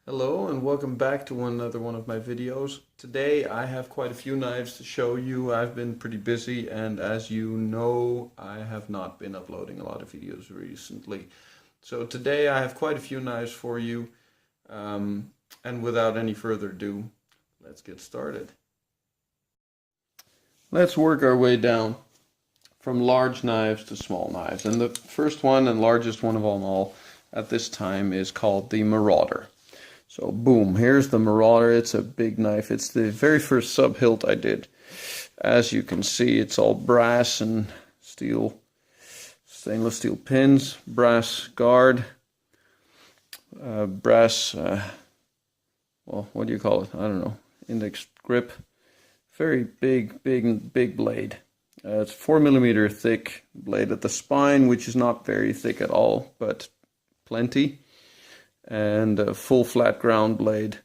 Hello and welcome back to another one of my videos. Today I have quite a few knives to show you. I've been pretty busy, and as you know, I have not been uploading a lot of videos recently. So today I have quite a few knives for you, and without any further ado, let's get started. Let's work our way down from large knives to small knives, and the first one and largest one of them all at this time is called the Marauder. So boom, here's the Marauder. It's a big knife. It's the very first sub-hilt I did. As you can see, it's all brass and steel, stainless steel pins, brass guard, brass, well, what do you call it? I don't know, index grip. Very big blade. It's 4mm thick blade at the spine, which is not very thick at all, but plenty. And a full flat ground blade,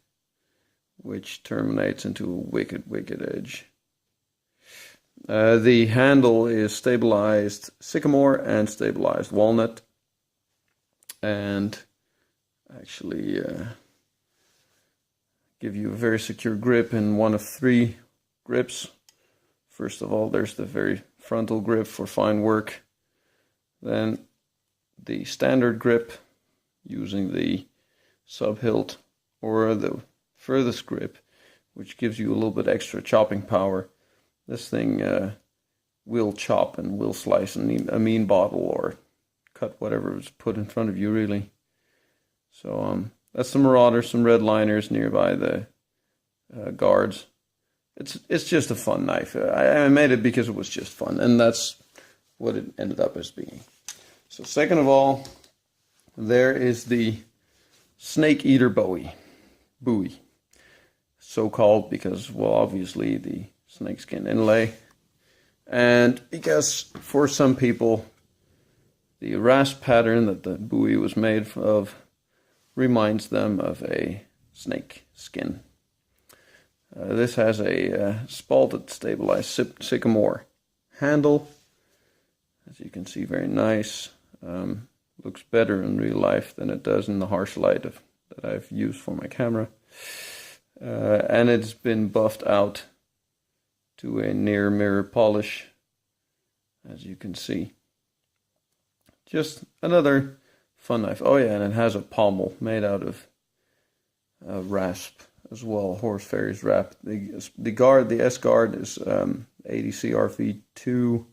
which terminates into a wicked edge. The handle is stabilized sycamore and stabilized walnut, and actually give you a very secure grip in one of three grips. First of all, there's the very frontal grip for fine work, then the standard grip using the sub-hilt or the furthest grip, which gives you a little bit extra chopping power. This thing will chop and will slice a mean bottle or cut whatever is put in front of you, really. So that's the Marauder. Some red liners nearby the guards. It's just a fun knife. I made it because it was just fun, and that's what it ended up as being. So second of all, there is the snake eater buoy, so called because, well, obviously the snakeskin inlay, and because for some people the rasp pattern that the buoy was made of reminds them of a snake skin. This has a spalted stabilized sycamore handle, as you can see, very nice. Looks better in real life than it does in the harsh light that I've used for my camera. And it's been buffed out to a near mirror polish, as you can see. Just another fun knife. Oh yeah, and it has a pommel made out of rasp as well, horse ferries wrap. The guard, the S guard, is 80 CRV2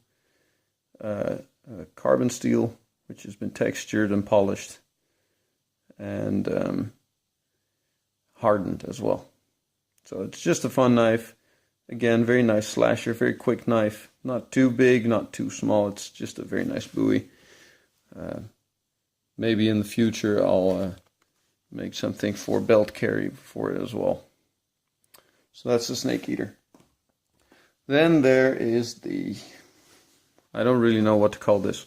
carbon steel, which has been textured and polished and hardened as well. So it's just a fun knife. Again, very nice slasher, very quick knife. Not too big, not too small. It's just a very nice buoy. Maybe in the future I'll make something for belt carry for it as well. So that's the snake eater. Then there is the, I don't really know what to call this.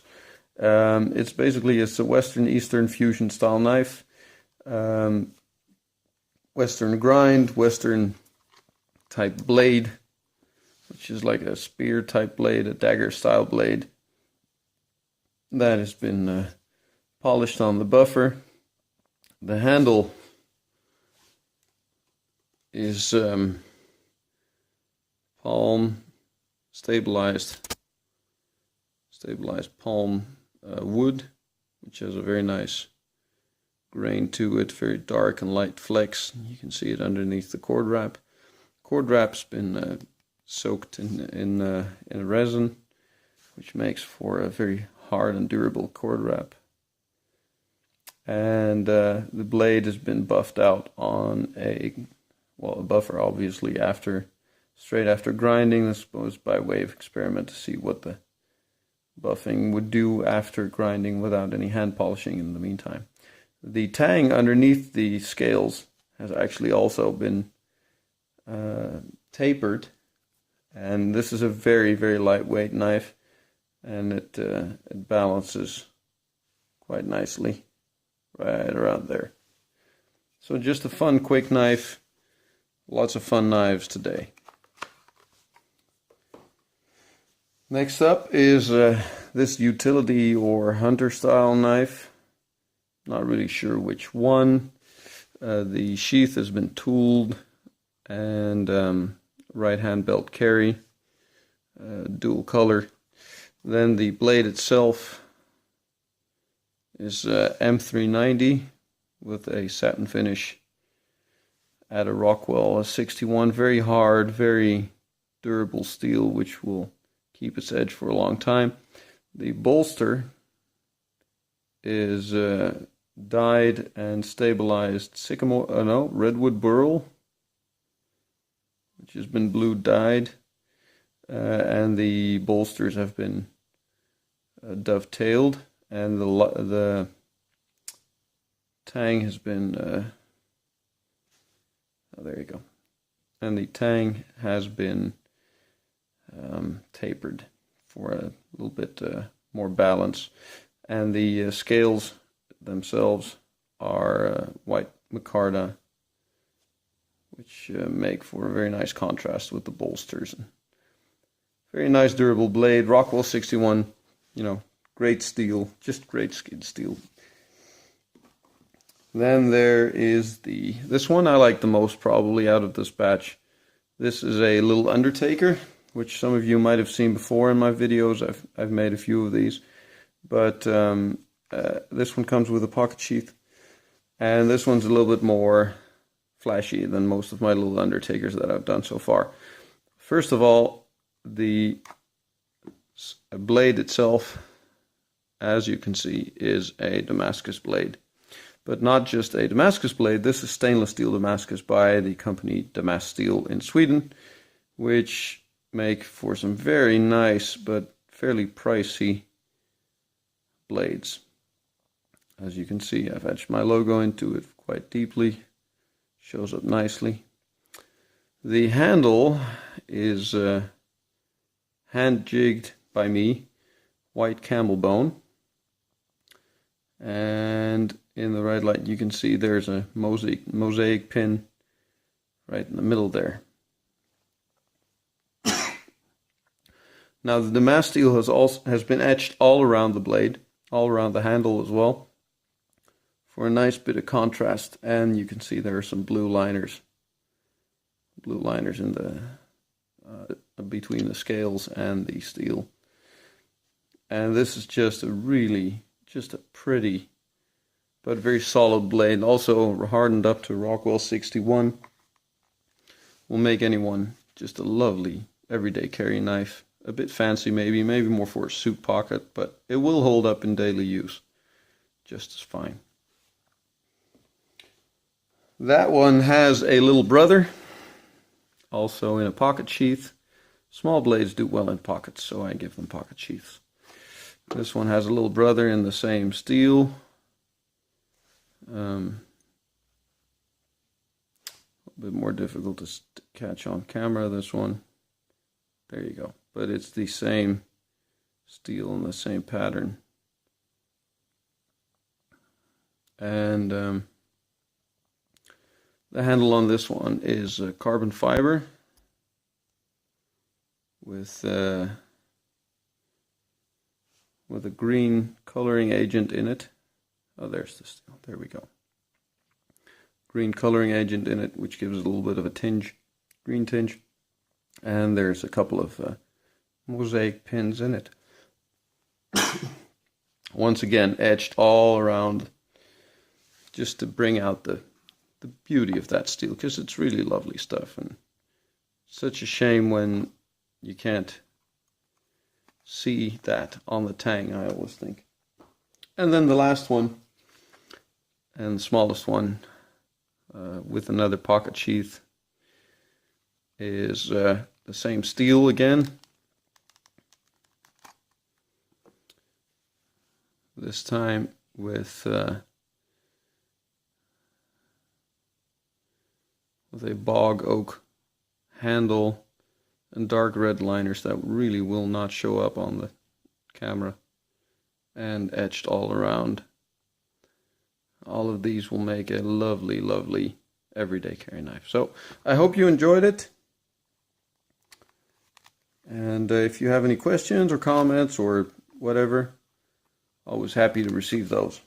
It's a Western Eastern fusion style knife. Western grind, Western type blade, which is like a spear type blade, a dagger style blade. That has been polished on the buffer. The handle is palm stabilized palm wood, which has a very nice grain to it, very dark and light flecks. You can see it underneath the cord wrap. Cord wrap's been soaked in a resin, which makes for a very hard and durable cord wrap. And the blade has been buffed out on a buffer, obviously, straight after grinding. This was by way of experiment to see what the buffing would do after grinding without any hand polishing in the meantime. The tang underneath the scales has actually also been tapered, and this is a very lightweight knife, and it balances quite nicely right around there. So just a fun quick knife. Lots of fun knives today. Next up is this utility or hunter style knife. Not really sure which one. The sheath has been tooled, and right hand belt carry, dual color. Then the blade itself is M390 with a satin finish at a Rockwell 61. Very hard, very durable steel, which will keep its edge for a long time. The bolster is dyed and stabilized redwood burl, which has been blue dyed, and the bolsters have been dovetailed, and the tang has been there you go, and the tang has been tapered for a little bit more balance, and the scales themselves are white micarta, which make for a very nice contrast with the bolsters. Very nice durable blade. Rockwell 61, great steel, just great skid steel. Then there is this one I like the most probably out of this batch. This is a little Undertaker, which some of you might have seen before in my videos. I've made a few of these, but this one comes with a pocket sheath, and this one's a little bit more flashy than most of my little Undertakers that I've done so far. First of all, the blade itself, as you can see, is a Damascus blade. But not just a Damascus blade, this is stainless steel Damascus by the company Damas Steel in Sweden, which make for some very nice but fairly pricey blades. As you can see, I've etched my logo into it quite deeply. Shows up nicely. The handle is hand jigged by me, white camel bone, and in the right light you can see there's a mosaic pin right in the middle there. Now the Damas steel has been etched all around the blade, all around the handle as well, for a nice bit of contrast, and you can see there are some blue liners in the between the scales and the steel. And this is just a pretty but very solid blade, also hardened up to Rockwell 61. Will make anyone just a lovely everyday carry knife. A bit fancy maybe more for a suit pocket, but it will hold up in daily use just as fine. That one has a little brother, also in a pocket sheath. Small blades do well in pockets, so I give them pocket sheaths. This one has a little brother in the same steel. A bit more difficult to catch on camera, this one. There you go. But it's the same steel and the same pattern. And the handle on this one is carbon fiber with a green coloring agent in it. Oh, there's the steel. There we go. Green coloring agent in it, which gives it a little bit of a tinge, green tinge. And there's a couple of mosaic pins in it. Once again, etched all around, just to bring out the beauty of that steel, because it's really lovely stuff, and such a shame when you can't see that on the tang, I always think. And then the last one, and the smallest one, with another pocket sheath, is the same steel again. This time with a bog oak handle and dark red liners that really will not show up on the camera, and etched all around. All of these will make a lovely, lovely everyday carry knife. So I hope you enjoyed it. And if you have any questions or comments or whatever, always happy to receive those.